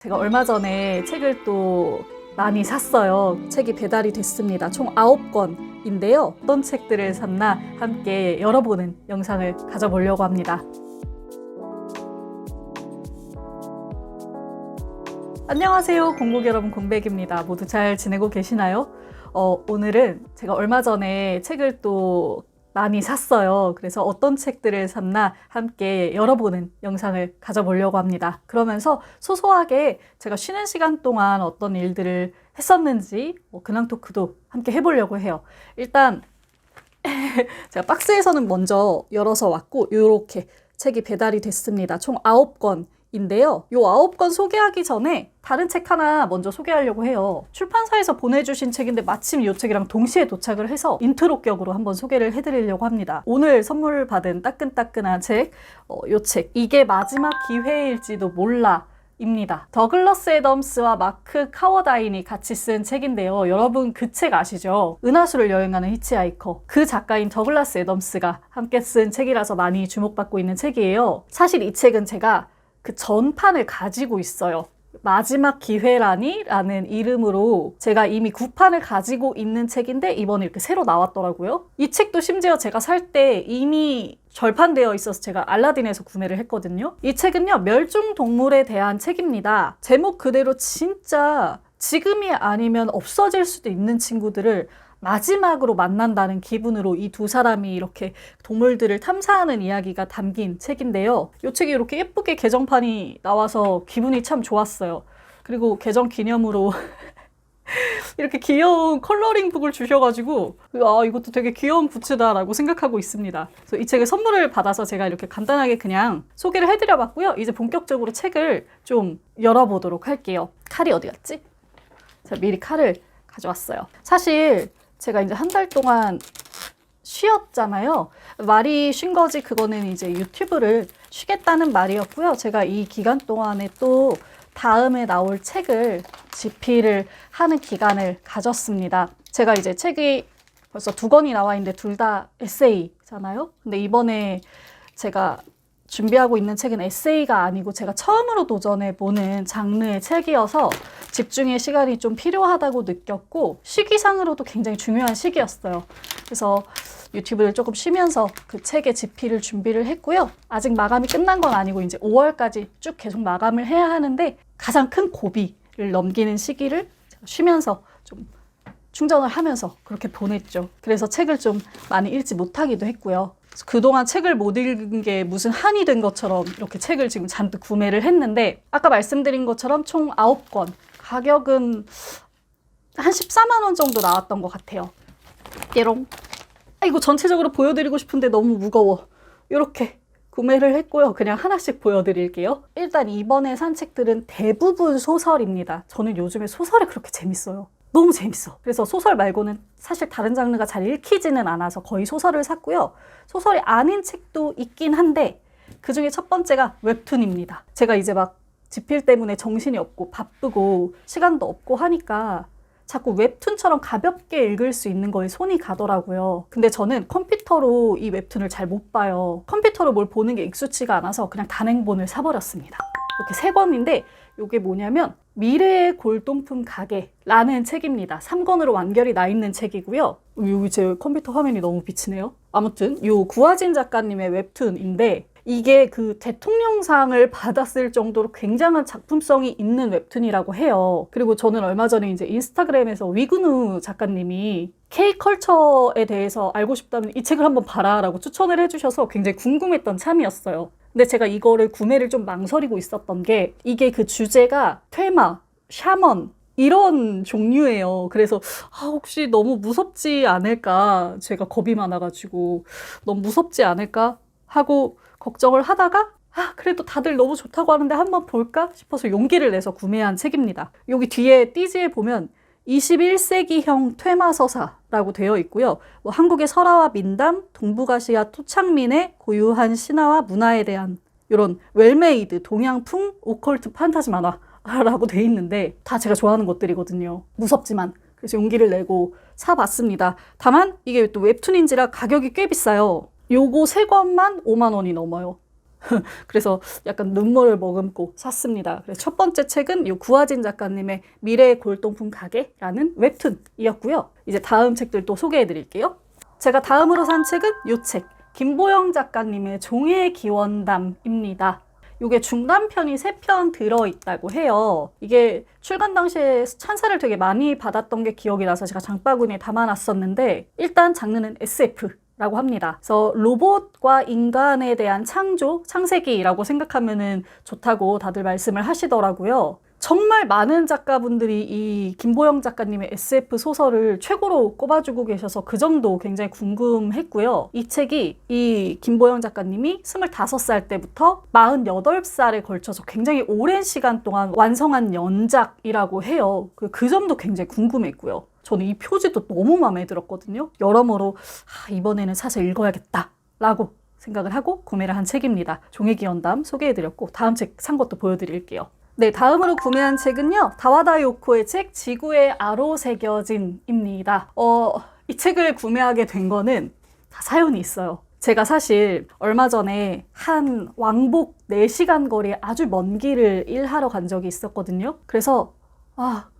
제가 얼마 전에 책을 또 많이 샀어요. 책이 배달이 됐습니다. 총 9권인데요. 어떤 책들을 샀나 함께 열어보는 영상을 가져보려고 합니다. 안녕하세요. 공복 여러분, 공백입니다. 모두 잘 지내고 계시나요? 오늘은 제가 얼마 전에 책을 또 많이 샀어요. 그래서 어떤 책들을 샀나 함께 열어보는 영상을 가져보려고 합니다. 그러면서 소소하게 제가 쉬는 시간 동안 어떤 일들을 했었는지 근황 토크도 함께 해보려고 해요. 일단 제가 박스에서는 먼저 열어서 왔고 이렇게 책이 배달이 됐습니다. 총 9권인데요. 요 9권 소개하기 전에 다른 책 하나 먼저 소개하려고 해요. 출판사에서 보내주신 책인데 마침 이 책이랑 동시에 도착을 해서 인트로 격으로 한번 소개를 해드리려고 합니다. 오늘 선물 받은 따끈따끈한 책, 이 책, 이게 마지막 기회일지도 몰라 입니다. 더글러스 애덤스와 마크 카워다인이 같이 쓴 책인데요. 여러분 그 책 아시죠? 은하수를 여행하는 히치하이커. 그 작가인 더글러스 애덤스가 함께 쓴 책이라서 많이 주목받고 있는 책이에요. 사실 이 책은 제가 그 전판을 가지고 있어요. 마지막 기회라니? 라는 이름으로 제가 이미 9판을 가지고 있는 책인데 이번에 이렇게 새로 나왔더라고요. 이 책도 심지어 제가 살 때 이미 절판되어 있어서 제가 알라딘에서 구매를 했거든요. 이 책은요, 멸종동물에 대한 책입니다. 제목 그대로 진짜 지금이 아니면 없어질 수도 있는 친구들을 마지막으로 만난다는 기분으로 이 두 사람이 이렇게 동물들을 탐사하는 이야기가 담긴 책인데요. 이 책이 이렇게 예쁘게 개정판이 나와서 기분이 참 좋았어요. 그리고 개정 기념으로 이렇게 귀여운 컬러링북을 주셔가지고 이것도 되게 귀여운 굿즈다라고 생각하고 있습니다. 그래서 이 책을 선물을 받아서 제가 이렇게 간단하게 그냥 소개를 해드려봤고요. 이제 본격적으로 책을 좀 열어보도록 할게요. 칼이 어디 갔지? 제가 미리 칼을 가져왔어요. 사실 제가 이제 한 달 동안 쉬었잖아요. 말이 쉰 거지 그거는 이제 유튜브를 쉬겠다는 말이었고요. 제가 이 기간 동안에 또 다음에 나올 책을 집필을 하는 기간을 가졌습니다. 제가 이제 책이 벌써 2권이 나와 있는데 둘 다 에세이잖아요. 근데 이번에 제가 준비하고 있는 책은 에세이가 아니고 제가 처음으로 도전해보는 장르의 책이어서 집중의 시간이 좀 필요하다고 느꼈고 시기상으로도 굉장히 중요한 시기였어요. 그래서 유튜브를 조금 쉬면서 그 책의 집필을 준비를 했고요. 아직 마감이 끝난 건 아니고 이제 5월까지 쭉 계속 마감을 해야 하는데 가장 큰 고비를 넘기는 시기를 쉬면서 좀 충전을 하면서 그렇게 보냈죠. 그래서 책을 좀 많이 읽지 못하기도 했고요. 그동안 책을 못 읽은 게 무슨 한이 된 것처럼 이렇게 책을 지금 잔뜩 구매를 했는데 아까 말씀드린 것처럼 총 9권 가격은 한 14만 원 정도 나왔던 것 같아요. 띠롱. 이거 전체적으로 보여드리고 싶은데 너무 무거워. 이렇게 구매를 했고요. 그냥 하나씩 보여드릴게요. 일단 이번에 산 책들은 대부분 소설입니다. 저는 요즘에 소설이 그렇게 재밌어요. 너무 재밌어. 그래서 소설 말고는 사실 다른 장르가 잘 읽히지는 않아서 거의 소설을 샀고요. 소설이 아닌 책도 있긴 한데 그중에 첫 번째가 웹툰입니다. 제가 이제 막 집필 때문에 정신이 없고 바쁘고 시간도 없고 하니까 자꾸 웹툰처럼 가볍게 읽을 수 있는 거에 손이 가더라고요. 근데 저는 컴퓨터로 이 웹툰을 잘 못 봐요. 컴퓨터로 뭘 보는 게 익숙치가 않아서 그냥 단행본을 사버렸습니다. 이렇게 3권인데 이게 뭐냐면 미래의 골동품 가게라는 책입니다. 3권으로 완결이 나 있는 책이고요. 여기 제 컴퓨터 화면이 너무 비치네요. 아무튼 요 구하진 작가님의 웹툰인데 이게 그 대통령상을 받았을 정도로 굉장한 작품성이 있는 웹툰이라고 해요. 그리고 저는 얼마 전에 이제 인스타그램에서 위근우 작가님이 K컬처에 대해서 알고 싶다면 이 책을 한번 봐라 라고 추천을 해주셔서 굉장히 궁금했던 참이었어요. 근데 제가 이거를 구매를 좀 망설이고 있었던 게 이게 그 주제가 퇴마, 샤먼 이런 종류예요. 그래서 혹시 너무 무섭지 않을까, 제가 겁이 많아가지고 너무 무섭지 않을까 하고 걱정을 하다가 그래도 다들 너무 좋다고 하는데 한번 볼까 싶어서 용기를 내서 구매한 책입니다. 여기 뒤에 띠지에 보면 21세기형 퇴마서사라고 되어 있고요. 한국의 설화와 민담, 동북아시아 토착민의 고유한 신화와 문화에 대한 이런 웰메이드, 동양풍, 오컬트 판타지 만화라고 되어 있는데 다 제가 좋아하는 것들이거든요. 무섭지만. 그래서 용기를 내고 사봤습니다. 다만 이게 또 웹툰인지라 가격이 꽤 비싸요. 요거 3권만 5만 원이 넘어요. 그래서 약간 눈물을 머금고 샀습니다. 그래서 첫 번째 책은 이 구하진 작가님의 미래의 골동품 가게라는 웹툰이었고요. 이제 다음 책들 또 소개해 드릴게요. 제가 다음으로 산 책은 이 책, 김보영 작가님의 종의 기원담입니다. 이게 중간편이 3편 들어있다고 해요. 이게 출간 당시에 찬사를 되게 많이 받았던 게 기억이 나서 제가 장바구니에 담아놨었는데, 일단 장르는 SF라고 합니다. 그래서 로봇과 인간에 대한 창세기라고 생각하면 좋다고 다들 말씀을 하시더라고요. 정말 많은 작가분들이 이 김보영 작가님의 SF 소설을 최고로 꼽아주고 계셔서 그 점도 굉장히 궁금했고요. 이 책이 이 김보영 작가님이 25살 때부터 48살에 걸쳐서 굉장히 오랜 시간 동안 완성한 연작이라고 해요. 그 점도 굉장히 궁금했고요. 저는 이 표지도 너무 마음에 들었거든요. 여러모로 이번에는 사서 읽어야겠다 라고 생각을 하고 구매를 한 책입니다. 종의 기원담 소개해드렸고, 다음 책 산 것도 보여드릴게요. 네, 다음으로 구매한 책은요, 다와다 요코의 책 지구의 아로 새겨진입니다. 이 책을 구매하게 된 거는 다 사연이 있어요. 제가 사실 얼마 전에 한 왕복 4시간 거리에 아주 먼 길을 일하러 간 적이 있었거든요. 그래서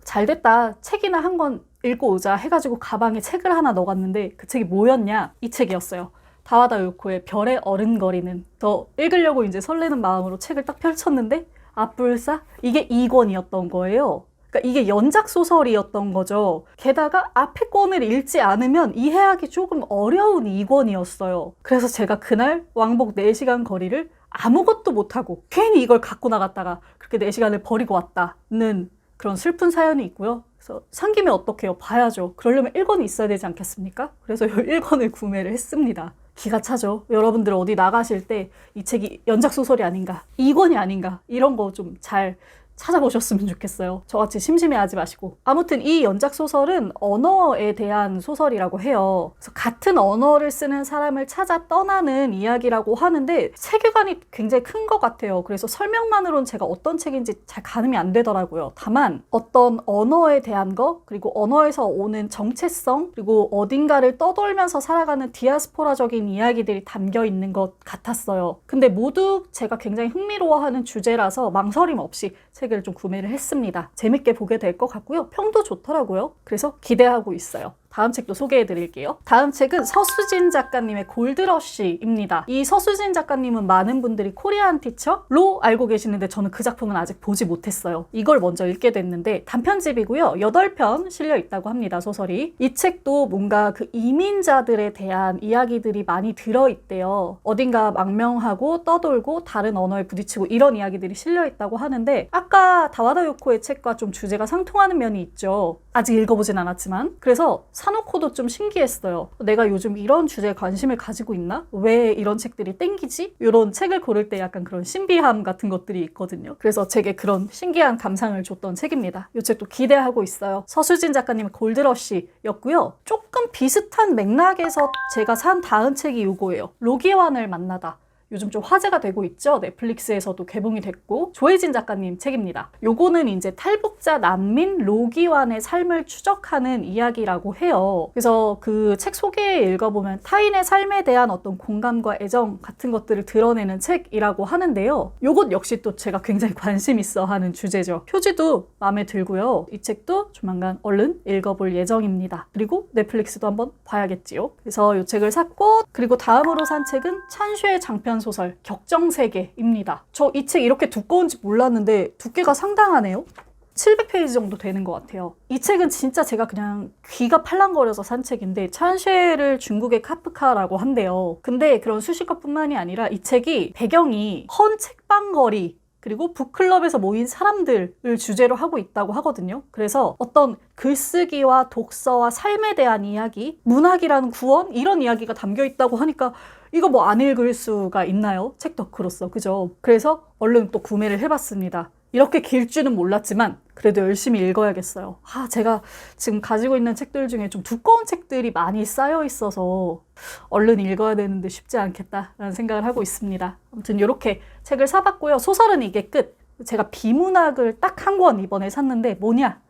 잘 됐다, 책이나 한 권 읽고 오자 해가지고 가방에 책을 하나 넣어갔는데 그 책이 뭐였냐? 이 책이었어요. 다와다 요코의 별의 어른거리는. 더 읽으려고 이제 설레는 마음으로 책을 딱 펼쳤는데 앞불사? 이게 2권이었던 거예요. 그러니까 이게 연작 소설이었던 거죠. 게다가 앞에 권을 읽지 않으면 이해하기 조금 어려운 2권이었어요. 그래서 제가 그날 왕복 4시간 거리를 아무것도 못하고 괜히 이걸 갖고 나갔다가 그렇게 4시간을 버리고 왔다는 그런 슬픈 사연이 있고요. 그래서 산 김에 어떡해요? 봐야죠. 그러려면 1권이 있어야 되지 않겠습니까? 그래서 이 1권을 구매를 했습니다. 기가 차죠. 여러분들 어디 나가실 때 이 책이 연작 소설이 아닌가, 2권이 아닌가, 이런 거 좀 잘 찾아보셨으면 좋겠어요. 저같이 심심해하지 마시고. 아무튼 이 연작 소설은 언어에 대한 소설이라고 해요. 그래서 같은 언어를 쓰는 사람을 찾아 떠나는 이야기라고 하는데 세계관이 굉장히 큰 것 같아요. 그래서 설명만으로는 제가 어떤 책인지 잘 가늠이 안 되더라고요. 다만 어떤 언어에 대한 거, 그리고 언어에서 오는 정체성, 그리고 어딘가를 떠돌면서 살아가는 디아스포라적인 이야기들이 담겨 있는 것 같았어요. 근데 모두 제가 굉장히 흥미로워하는 주제라서 망설임 없이 책을 좀 구매를 했습니다. 재밌게 보게 될 것 같고요. 평도 좋더라고요. 그래서 기대하고 있어요. 다음 책도 소개해 드릴게요. 다음 책은 서수진 작가님의 골드러쉬입니다. 이 서수진 작가님은 많은 분들이 코리안 티처로 알고 계시는데 저는 그 작품은 아직 보지 못했어요. 이걸 먼저 읽게 됐는데 단편집이고요. 8편 실려 있다고 합니다. 소설이. 이 책도 뭔가 그 이민자들에 대한 이야기들이 많이 들어있대요. 어딘가 망명하고 떠돌고 다른 언어에 부딪히고 이런 이야기들이 실려 있다고 하는데, 아까 다와다 요코의 책과 좀 주제가 상통하는 면이 있죠. 아직 읽어보진 않았지만. 그래서 사놓고도 좀 신기했어요. 내가 요즘 이런 주제에 관심을 가지고 있나? 왜 이런 책들이 땡기지? 이런 책을 고를 때 약간 그런 신비함 같은 것들이 있거든요. 그래서 제게 그런 신기한 감상을 줬던 책입니다. 이 책도 기대하고 있어요. 서수진 작가님의 골드러쉬였고요. 조금 비슷한 맥락에서 제가 산 다음 책이 이거예요. 로기완을 만나다. 요즘 좀 화제가 되고 있죠. 넷플릭스에서도 개봉이 됐고, 조혜진 작가님 책입니다. 요거는 이제 탈북자 난민 로기완의 삶을 추적하는 이야기라고 해요. 그래서 그 책 소개에 읽어보면 타인의 삶에 대한 어떤 공감과 애정 같은 것들을 드러내는 책이라고 하는데요. 요것 역시 또 제가 굉장히 관심 있어 하는 주제죠. 표지도 마음에 들고요. 이 책도 조만간 얼른 읽어볼 예정입니다. 그리고 넷플릭스도 한번 봐야겠지요. 그래서 이 책을 샀고, 그리고 다음으로 산 책은 찬슈의 장편 소설 격정세계입니다. 저 이 책 이렇게 두꺼운지 몰랐는데 두께가 상당하네요. 700페이지 정도 되는 것 같아요. 이 책은 진짜 제가 그냥 귀가 팔랑거려서 산 책인데, 찬쉐를 중국의 카프카라고 한대요. 근데 그런 수식어뿐만이 아니라 이 책이 배경이 헌 책방거리 그리고 북클럽에서 모인 사람들을 주제로 하고 있다고 하거든요. 그래서 어떤 글쓰기와 독서와 삶에 대한 이야기, 문학이라는 구원, 이런 이야기가 담겨 있다고 하니까 이거 뭐 안 읽을 수가 있나요? 책 덕후로서, 그죠? 그래서 얼른 또 구매를 해봤습니다. 이렇게 길 줄은 몰랐지만 그래도 열심히 읽어야겠어요. 제가 지금 가지고 있는 책들 중에 좀 두꺼운 책들이 많이 쌓여 있어서 얼른 읽어야 되는데 쉽지 않겠다라는 생각을 하고 있습니다. 아무튼 이렇게 책을 사봤고요. 소설은 이게 끝. 제가 비문학을 딱 한 권 이번에 샀는데 뭐냐?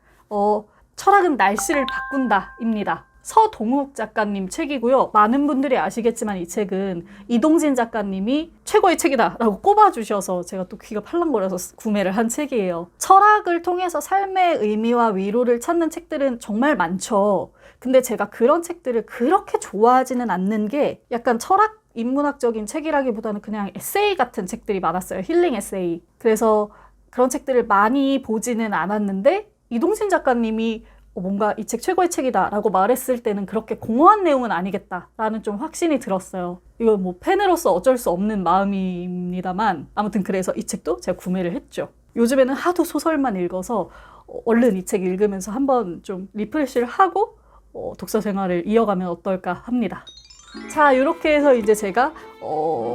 철학은 날씨를 바꾼다입니다. 서동욱 작가님 책이고요. 많은 분들이 아시겠지만 이 책은 이동진 작가님이 최고의 책이다라고 꼽아주셔서 제가 또 귀가 팔랑거려서 구매를 한 책이에요. 철학을 통해서 삶의 의미와 위로를 찾는 책들은 정말 많죠. 근데 제가 그런 책들을 그렇게 좋아하지는 않는 게 약간 철학 인문학적인 책이라기보다는 그냥 에세이 같은 책들이 많았어요. 힐링 에세이. 그래서 그런 책들을 많이 보지는 않았는데 이동진 작가님이 뭔가 이 책 최고의 책이다 라고 말했을 때는 그렇게 공허한 내용은 아니겠다라는 좀 확신이 들었어요. 이건 뭐 팬으로서 어쩔 수 없는 마음입니다만 아무튼 그래서 이 책도 제가 구매를 했죠. 요즘에는 하도 소설만 읽어서 얼른 이 책 읽으면서 한번 좀 리프레시를 하고 독서 생활을 이어가면 어떨까 합니다. 자, 이렇게 해서 이제 제가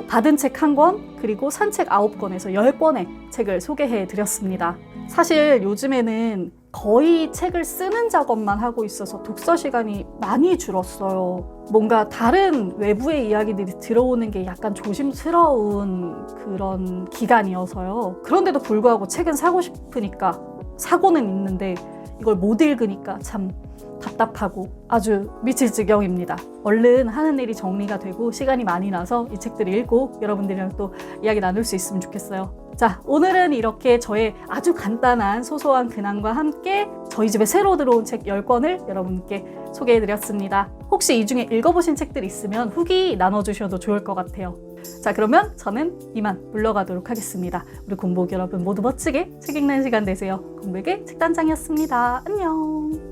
받은 책 1권 그리고 산 책 9권에서 10권의 책을 소개해 드렸습니다. 사실 요즘에는 거의 책을 쓰는 작업만 하고 있어서 독서 시간이 많이 줄었어요. 뭔가 다른 외부의 이야기들이 들어오는 게 약간 조심스러운 그런 기간이어서요. 그런데도 불구하고 책은 사고 싶으니까 사고는 있는데 이걸 못 읽으니까 참 답답하고 아주 미칠 지경입니다. 얼른 하는 일이 정리가 되고 시간이 많이 나서 이 책들을 읽고 여러분들이랑 또 이야기 나눌 수 있으면 좋겠어요. 자, 오늘은 이렇게 저의 아주 간단한 소소한 근황과 함께 저희 집에 새로 들어온 책 10권을 여러분께 소개해드렸습니다. 혹시 이 중에 읽어보신 책들 있으면 후기 나눠주셔도 좋을 것 같아요. 자, 그러면 저는 이만 물러가도록 하겠습니다. 우리 공복 여러분 모두 멋지게 책 읽는 시간 되세요. 공백의 책단장이었습니다. 안녕.